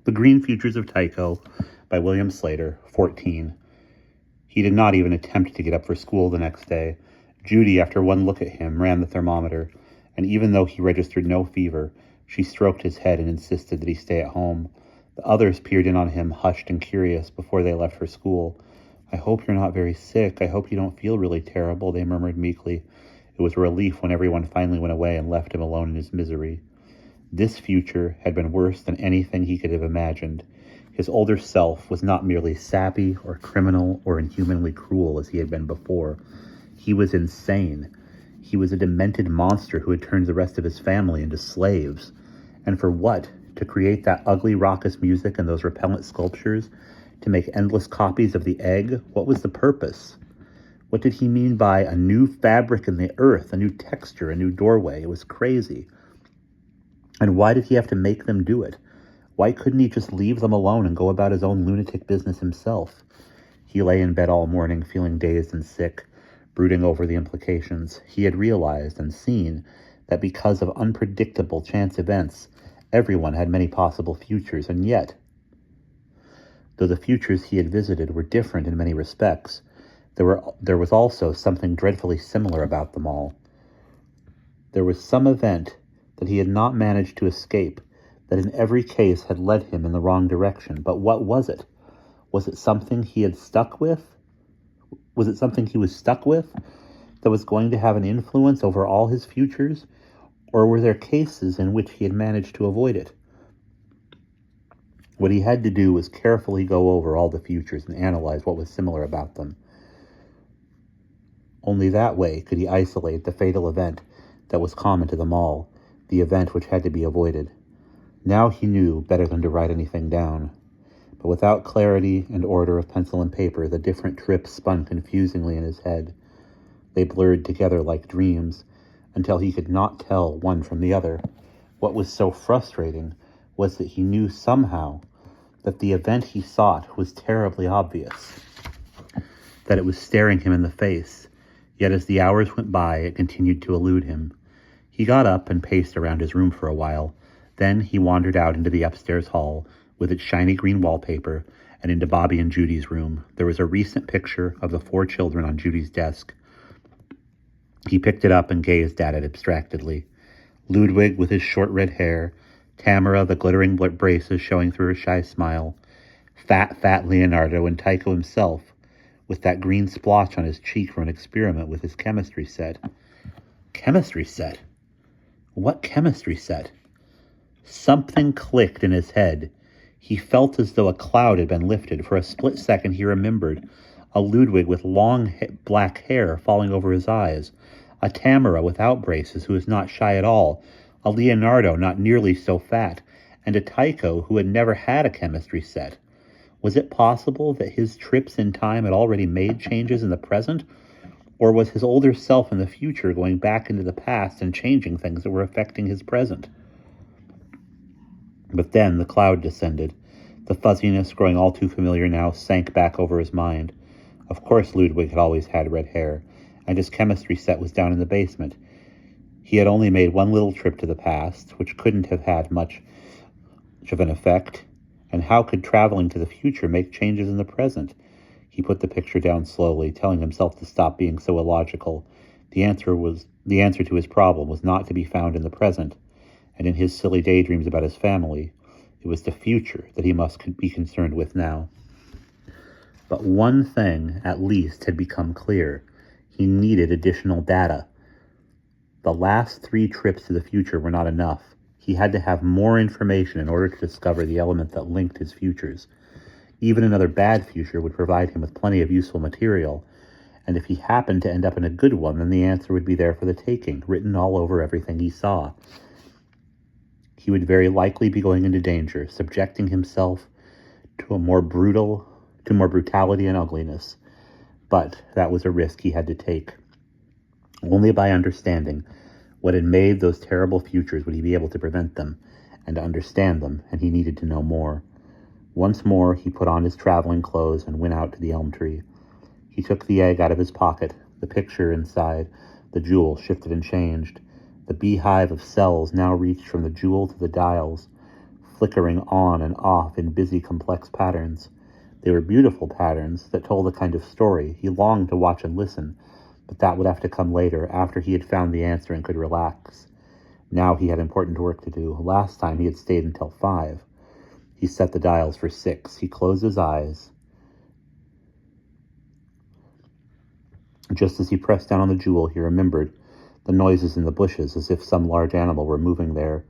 The Green Futures of Tycho by William Sleator, 14. He did not even attempt to get up for school the next day. Judy, after one look at him, ran the thermometer, and even though he registered no fever, she stroked his head and insisted that he stay at home. The others peered in on him, hushed and curious, before they left for school. "I hope you're not very sick. I hope you don't feel really terrible," they murmured meekly. It was a relief when everyone finally went away and left him alone in his misery. This future had been worse than anything he could have imagined. His older self was not merely sappy or criminal or inhumanly cruel as he had been before. He was insane. He was a demented monster who had turned the rest of his family into slaves. And for what? To create that ugly raucous music and those repellent sculptures? To make endless copies of the egg? What was the purpose? What did he mean by a new fabric in the earth, a new texture, a new doorway? It was crazy. And why did he have to make them do it? Why couldn't he just leave them alone and go about his own lunatic business himself? He lay in bed all morning, feeling dazed and sick, brooding over the implications. He had realized and seen that because of unpredictable chance events, everyone had many possible futures, and yet, though the futures he had visited were different in many respects, there was also something dreadfully similar about them all. There was some event that he had not managed to escape, that in every case had led him in the wrong direction. But what was it? Was it something he had stuck with? Was it something he was stuck with that was going to have an influence over all his futures? Or were there cases in which he had managed to avoid it? What he had to do was carefully go over all the futures and analyze what was similar about them. Only that way could he isolate the fatal event that was common to them all, the event which had to be avoided. Now he knew better than to write anything down. But without clarity and order of pencil and paper, the different trips spun confusingly in his head. They blurred together like dreams, until he could not tell one from the other. What was so frustrating was that he knew somehow that the event he sought was terribly obvious, that it was staring him in the face, yet as the hours went by, it continued to elude him. He got up and paced around his room for a while. Then he wandered out into the upstairs hall with its shiny green wallpaper and into Bobby and Judy's room. There was a recent picture of the 4 children on Judy's desk. He picked it up and gazed at it abstractedly. Ludwig with his short red hair, Tamara, the glittering braces showing through her shy smile, fat Leonardo, and Tycho himself with that green splotch on his cheek from an experiment with his chemistry set. Chemistry set? What chemistry set? Something clicked in his head. He felt as though a cloud had been lifted. For a split second he remembered a Ludwig with long black hair falling over his eyes, a Tamara without braces who was not shy at all, a Leonardo not nearly so fat, and a Tycho who had never had a chemistry set. Was it possible that his trips in time had already made changes in the present? Or was his older self in the future going back into the past and changing things that were affecting his present? But then the cloud descended. The fuzziness, growing all too familiar now, sank back over his mind. Of course Ludwig had always had red hair, and his chemistry set was down in the basement. He had only made one little trip to the past, which couldn't have had much of an effect. And how could traveling to the future make changes in the present? He put the picture down slowly, telling himself to stop being so illogical. The answer to his problem was not to be found in the present, and in his silly daydreams about his family. It was the future that he must be concerned with now. But one thing, at least, had become clear. He needed additional data. The last 3 trips to the future were not enough. He had to have more information in order to discover the element that linked his futures. Even another bad future would provide him with plenty of useful material, and if he happened to end up in a good one, then the answer would be there for the taking, written all over everything he saw. He would very likely be going into danger, subjecting himself to more brutality and ugliness. But that was a risk he had to take. Only by understanding what had made those terrible futures would he be able to prevent them and to understand them, and he needed to know more. Once more he put on his traveling clothes and went out to the elm tree. He took the egg out of his pocket. The picture inside the jewel shifted and changed. The beehive of cells now reached from the jewel to the dials. flickering on and off in busy, complex patterns. They were beautiful patterns that told a kind of story he longed to watch and listen, but that would have to come later, after he had found the answer and could relax. Now he had important work to do. Last time he had stayed until 5. He set the dials for 6. He closed his eyes. Just as he pressed down on the jewel, he remembered the noises in the bushes, as if some large animal were moving there.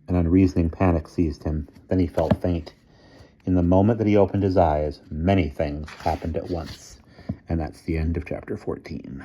An unreasoning panic seized him. Then he felt faint. In the moment that he opened his eyes, many things happened at once. And that's the end of chapter 14.